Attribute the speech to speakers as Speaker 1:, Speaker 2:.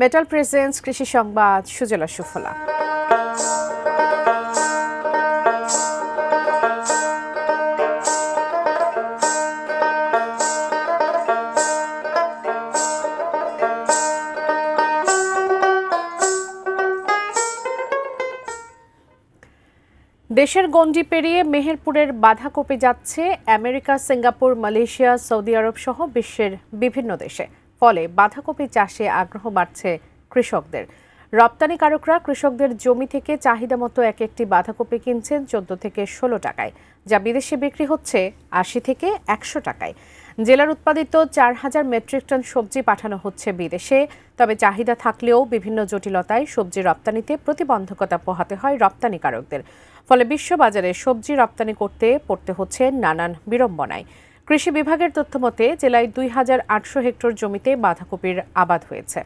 Speaker 1: Metal presence কৃষি সংবাদ সুজলা সুফলা। দেশের গণ্ডি পেরিয়ে মেহেরপুরের বাঁধাকপি যাচ্ছে আমেরিকা, সিঙ্গাপুর, মালয়েশিয়া, সৌদি আরব সহ বিশ্বের বিভিন্ন দেশে। ফলে বাঁধাকপি চাষে আগ্রহ বাড়ছে কৃষকদের। রপ্তানিকারকরা কৃষকদের জমি থেকে চাহিদা মতো এক একটি বাঁধাকপি কিনছেন 14 থেকে 16 টাকায়, যা বিদেশে বিক্রি হচ্ছে 80 থেকে 100 টাকায়। জেলার উৎপাদিত 4000 মেট্রিক টন সবজি পাঠানো হচ্ছে বিদেশে। তবে চাহিদা থাকলেও বিভিন্ন জটিলতায় সবজি রপ্তানিতে প্রতিবন্ধকতা পোহাতে হয় রপ্তানিকারকদের। ফলে বিশ্ববাজারে সবজি রপ্তানি করতে পড়তে হচ্ছে নানান বিড়ম্বনায়। কৃষি বিভাগের তথ্যমতে জেলায় 2800 হেক্টর জমিতে বাঁধাকপির আবাদ হয়েছে।